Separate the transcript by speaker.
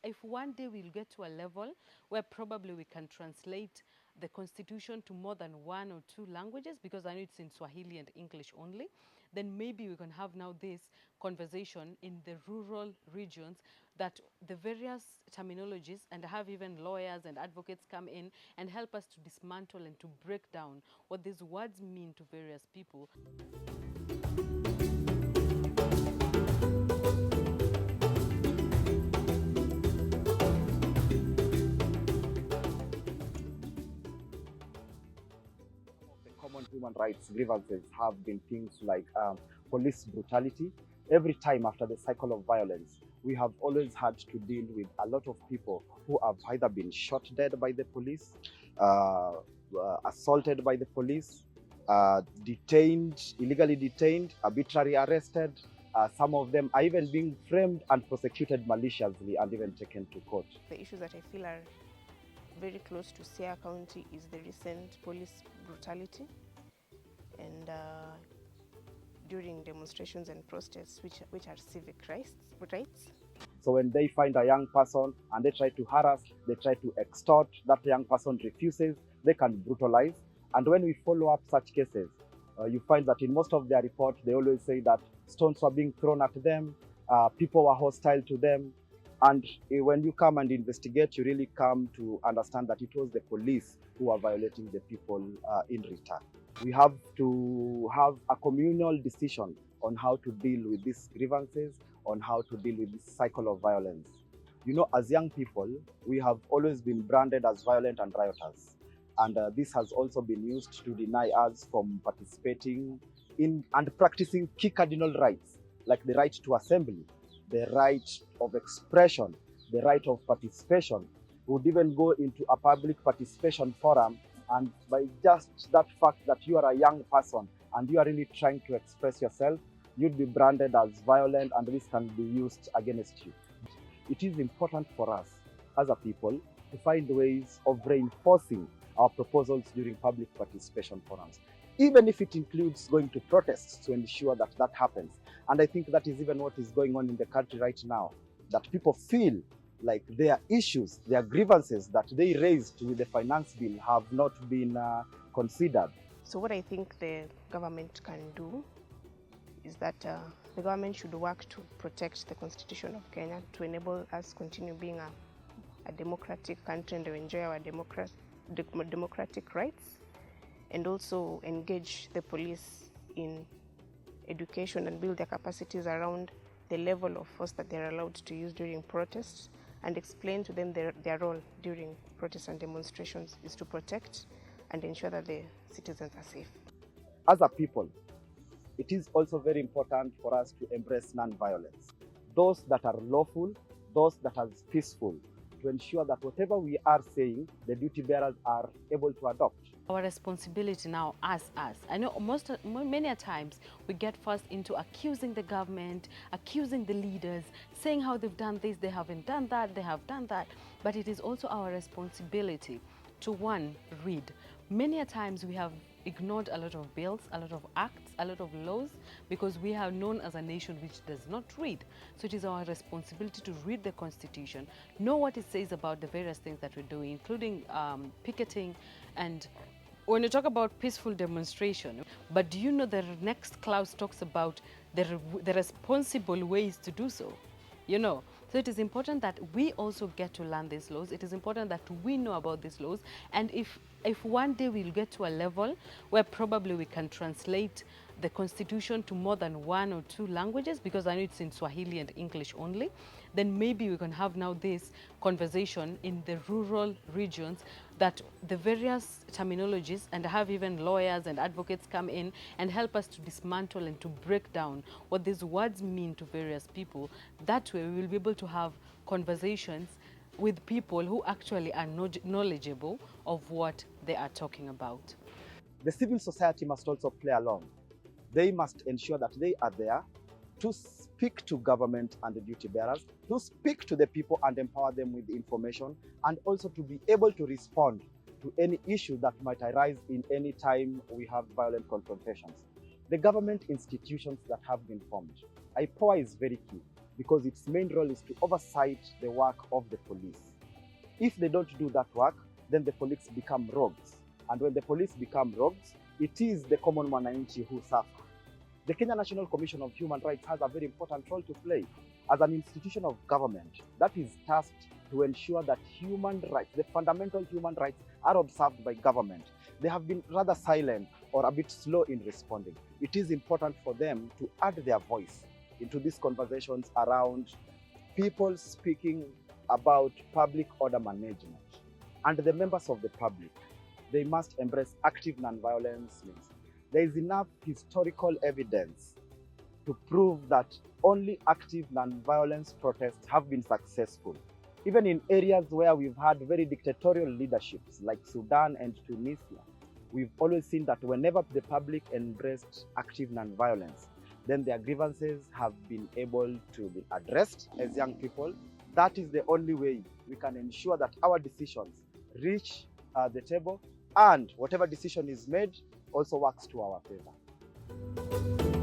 Speaker 1: if one day we'll get to a level where probably we can translate the constitution to more than 1 or 2 languages, because I know it's in Swahili and English only, then maybe we can have now this conversation in the rural regions, that the various terminologies, and have even lawyers and advocates come in and help us to dismantle and to break down what these words mean to various people.
Speaker 2: Common human rights grievances have been things like police brutality. Every time after the cycle of violence, we have always had to deal with a lot of people who have either been shot dead by the police, assaulted by the police, detained, illegally detained, arbitrarily arrested. Some of them are even being framed and prosecuted maliciously and even taken to court.
Speaker 3: The issues that I feel are very close to Siaya County is the recent police brutality and during demonstrations and protests, which are civic rights.
Speaker 2: So when they find a young person and they try to harass, they try to extort, that young person refuses, they can brutalize. And when we follow up such cases, you find that in most of their reports, they always say that stones were being thrown at them, people were hostile to them. And when you come and investigate, you really come to understand that it was the police who were violating the people in return. We have to have a communal decision on how to deal with these grievances, on how to deal with this cycle of violence. You know, as young people, we have always been branded as violent and rioters. And this has also been used to deny us from participating in and practicing key cardinal rights, like the right to assembly, the right of expression, the right of participation. We would even go into a public participation forum, and by just that fact that you are a young person and you are really trying to express yourself, you'd be branded as violent, and this can be used against you. It is important for us as a people to find ways of reinforcing our proposals during public participation forums, even if it includes going to protests to ensure that that happens. And I think that is even what is going on in the country right now, that people feel like their issues, their grievances that they raised with the finance bill have not been considered.
Speaker 3: So what I think the government can do is that the government should work to protect the Constitution of Kenya, to enable us continue being a democratic country and to enjoy our democratic rights, and also engage the police in education and build their capacities around the level of force that they're allowed to use during protests, and explain to them their role during protests and demonstrations is to protect and ensure that the citizens are safe.
Speaker 2: As a people, it is also very important for us to embrace non-violence. Those that are lawful, those that are peaceful, to ensure that whatever we are saying, the duty bearers are able to adopt.
Speaker 1: Our responsibility now as us. I know many a times we get first into accusing the government, accusing the leaders, saying how they've done this, they haven't done that, they have done that. But it is also our responsibility to, one, read. Many a times we have ignored a lot of bills, a lot of acts, a lot of laws, because we are known as a nation which does not read. So it is our responsibility to read the Constitution, know what it says about the various things that we're doing, including picketing. And when you talk about peaceful demonstration, but do you know the next clause talks about the responsible ways to do so? You know, so it is important that we also get to learn these laws. It is important that we know about these laws. And if one day we'll get to a level where probably we can translate the Constitution to more than 1 or 2 languages, because I know it's in Swahili and English only, then maybe we can have now this conversation in the rural regions, that the various terminologies, and have even lawyers and advocates come in and help us to dismantle and to break down what these words mean to various people. That way we will be able to have conversations with people who actually are knowledgeable of what they are talking about.
Speaker 2: The civil society must also play along. They must ensure that they are there to speak to government and the duty bearers, to speak to the people and empower them with information, and also to be able to respond to any issue that might arise in any time we have violent confrontations. The government institutions that have been formed, IPOA is very key. because its main role is to oversight the work of the police. If they don't do that work, then the police become rogues. And when the police become rogues, it is the common mwananchi who suffer. The Kenya National Commission of Human Rights has a very important role to play as an institution of government that is tasked to ensure that human rights, the fundamental human rights, are observed by government. They have been rather silent or a bit slow in responding. It is important for them to add their voice into these conversations around people speaking about public order management. And the members of the public, they must embrace active non-violence means. There is enough historical evidence to prove that only active non-violence protests have been successful. Even in areas where we've had very dictatorial leaderships like Sudan and Tunisia, we've always seen that whenever the public embraced active non-violence, then their grievances have been able to be addressed as young people. That is the only way we can ensure that our decisions reach the table, and whatever decision is made also works to our favor.